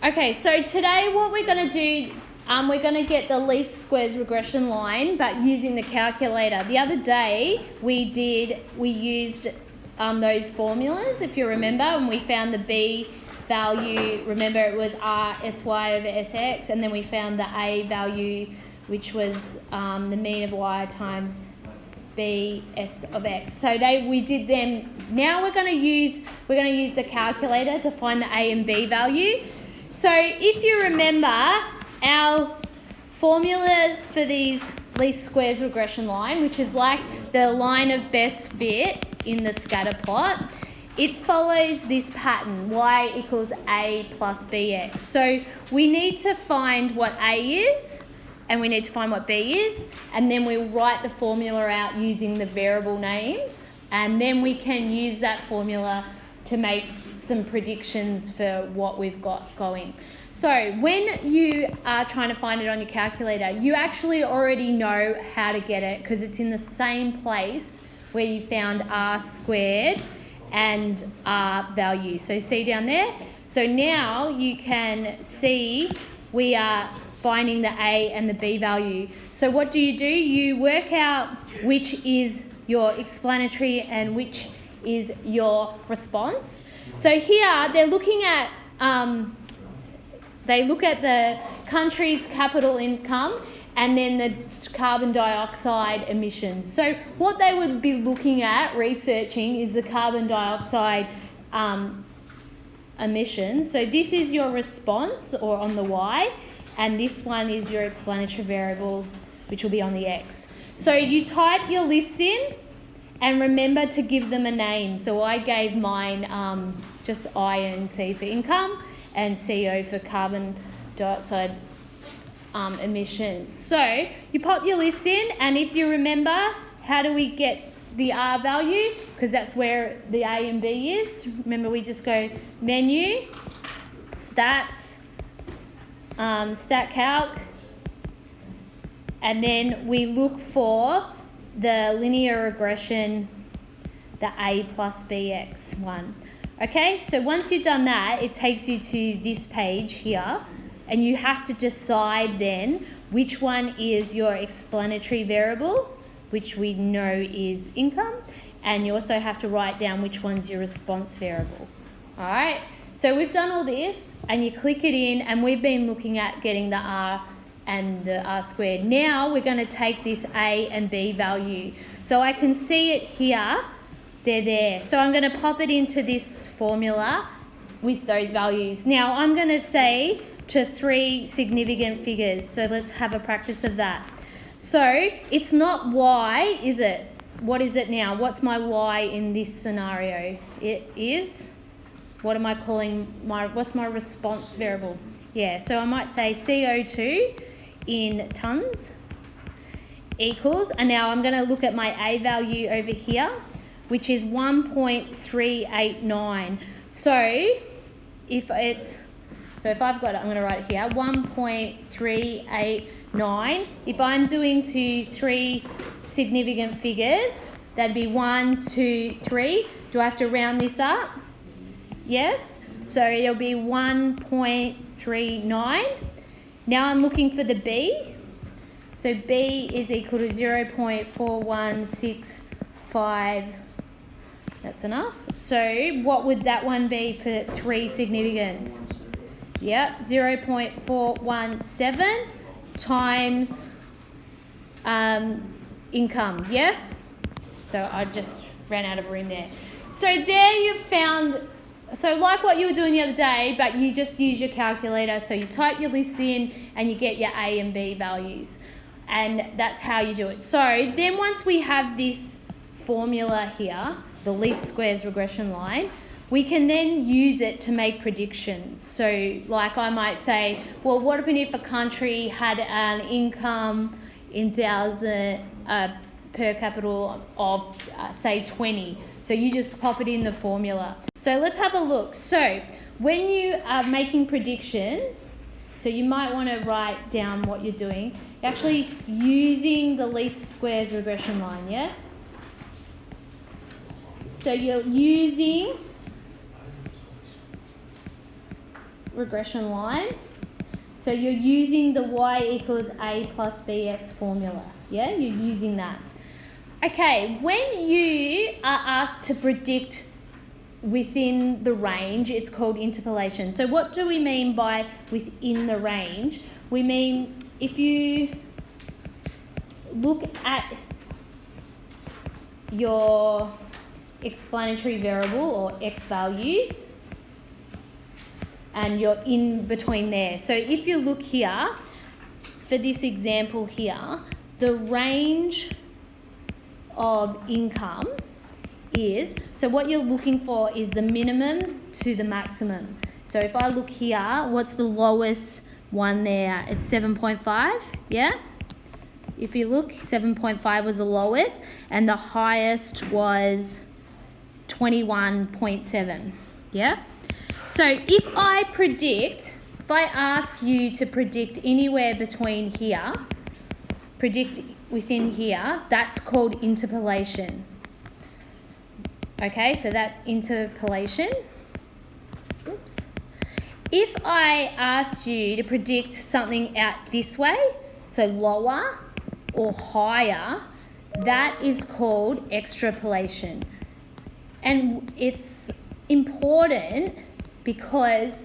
Okay, so today what we're going to do, we're going to get the least squares regression line, but using the calculator. The other day we used those formulas, if you remember, and we found the B value. Remember, it was R sy over Sx, and then we found the A value, which was the mean of y times B S of x. So we did them. Now we're going to use the calculator to find the A and B value. So if you remember, our formulas for these least squares regression line, which is like the line of best fit in the scatter plot, it follows this pattern, y equals A plus bx. So we need to find what A is, and we need to find what B is, and then we'll write the formula out using the variable names, and then we can use that formula to make some predictions for what we've got going. So when you are trying to find it on your calculator, you actually already know how to get it because it's in the same place where you found R squared and R value. So see down there? So now you can see we are finding the A and the B value. So what do? You work out which is your explanatory and which is your response. So here they're looking at, they look at the country's capital income and then the carbon dioxide emissions. So what they would be looking at, researching, is the carbon dioxide emissions. So this is your response, or on the Y, and this one is your explanatory variable, which will be on the X. So you type your lists in, and remember to give them a name. So I gave mine just I and C for income and CO for carbon dioxide emissions. So you pop your lists in, and if you remember, how do we get the R value? Because that's where the A and B is. Remember, we just go menu, stats, stat calc, and then we look for the linear regression, the A plus BX one. Okay, so once you've done that, it takes you to this page here, and you have to decide then which one is your explanatory variable, which we know is income, and you also have to write down which one's your response variable. All right, so we've done all this, and you click it in, and we've been looking at getting the R and the R squared. Now we're going to take this A and B value. So I can see it here, they're there. So I'm going to pop it into this formula with those values. Now I'm going to say to 3 significant figures. So let's have a practice of that. So it's not Y, is it? What is it now? What's my Y in this scenario? It is, what am I calling what's my response variable? Yeah, so I might say CO2 in tonnes equals, and now I'm going to look at my A value over here, which is 1.389. So if I've got it, I'm going to write it here, 1.389. If I'm doing to 3 significant figures, that'd be 1, 2, 3. Do I have to round this up? Yes. So it'll be 1.39. Now I'm looking for the B. So B is equal to 0.4165. That's enough. So what would that one be for 3 significance? Yep, 0.417 times income, yeah? So I just ran out of room there. So there you've found, so like what you were doing the other day, but you just use your calculator. So you type your lists in and you get your A and B values. And that's how you do it. So then once we have this formula here, the least squares regression line, we can then use it to make predictions. So like I might say, well, what if a country had an income in thousand per capita of say 20? So you just pop it in the formula. So let's have a look. So when you are making predictions, so you might want to write down what you're doing. You're actually using the least squares regression line, yeah? So you're using regression line. So you're using the y equals a plus bx formula. Yeah, you're using that. Okay, when you are asked to predict within the range, it's called interpolation. So what do we mean by within the range? We mean if you look at your explanatory variable or x values and you're in between there. So if you look here, for this example here, the range of income is, so what you're looking for is the minimum to the maximum. So if I look here, what's the lowest one there? It's 7.5, yeah? If you look, 7.5 was the lowest and the highest was 21.7, yeah? So if I ask you to predict anywhere between here, predict within here, that's called interpolation. Okay, so that's interpolation. Oops. If I asked you to predict something out this way, so lower or higher, that is called extrapolation. And it's important because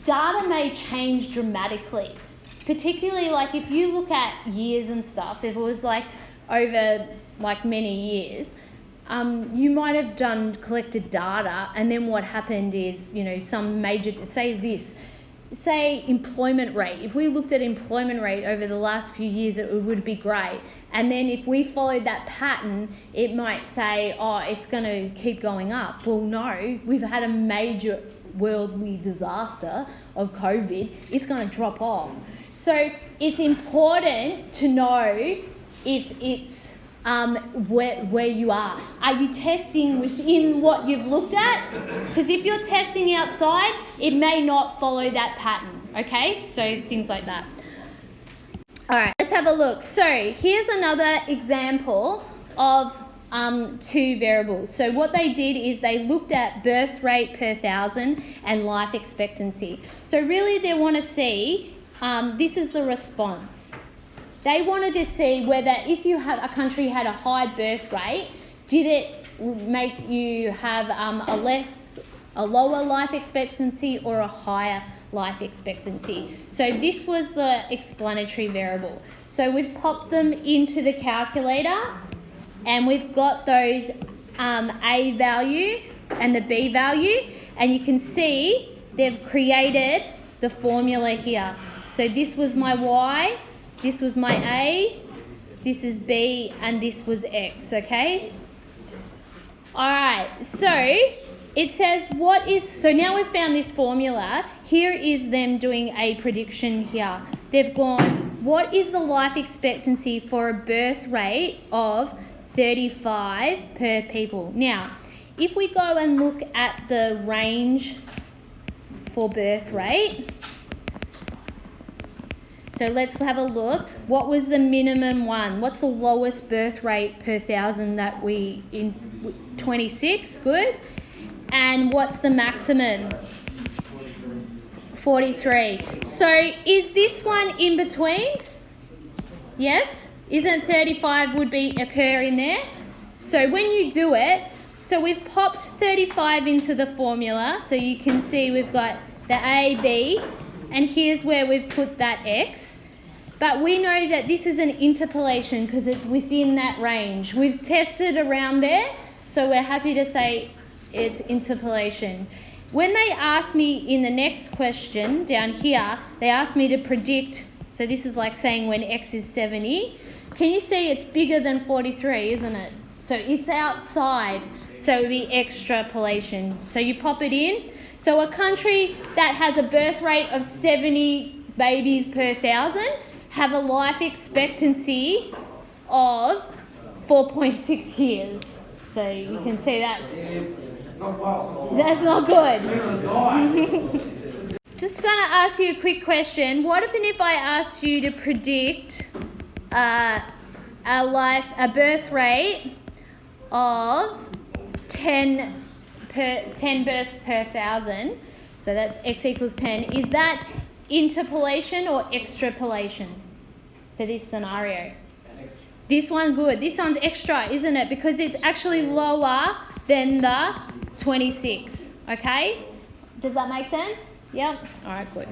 data may change dramatically, particularly like if you look at years and stuff, if it was like over like many years, you might have collected data, and then what happened is, you know, some major, say employment rate. If we looked at employment rate over the last few years, it would be great. And then if we followed that pattern, it might say, oh, it's going to keep going up. Well, no, we've had a major worldly disaster of COVID. It's going to drop off. So it's important to know if it's where you are. Are you testing within what you've looked at? Because if you're testing outside, it may not follow that pattern, okay? So things like that. All right, let's have a look. So here's another example of two variables. So what they did is they looked at birth rate per 1,000 and life expectancy. So really they want to see, this is the response. They wanted to see whether if you have a country had a high birth rate, did it make you have a lower life expectancy or a higher life expectancy. So this was the explanatory variable. So we've popped them into the calculator and we've got those A value and the B value, and you can see they've created the formula here. So this was my Y, this was my A, this is B, and this was X, okay? All right, so it says so now we've found this formula. Here is them doing a prediction here. They've gone, what is the life expectancy for a birth rate of 35 per people? Now, if we go and look at the range for birth rate, so let's have a look. What was the minimum one? What's the lowest birth rate per 1,000 that we in 26? Good. And what's the maximum? 43. So is this one in between? Yes. Isn't 35 would be occur in there? So when you do it, so we've popped 35 into the formula. So you can see we've got the A, B, and here's where we've put that X. But we know that this is an interpolation because it's within that range. We've tested around there, so we're happy to say it's interpolation. When they ask me in the next question down here, they ask me to predict, so this is like saying when X is 70. Can you see it's bigger than 43, isn't it? So it's outside, so it would be extrapolation. So you pop it in. So a country that has a birth rate of 70 babies per 1,000 have a life expectancy of 4.6 years. So you can see that's not good. Just going to ask you a quick question. What happened if I asked you to predict a birth rate of 10 births per 1,000 So that's x equals 10. Is that interpolation or extrapolation for this scenario? This one, good. This one's extra, isn't it? Because it's actually lower than the 26. Okay? Does that make sense? Yep. All right, good.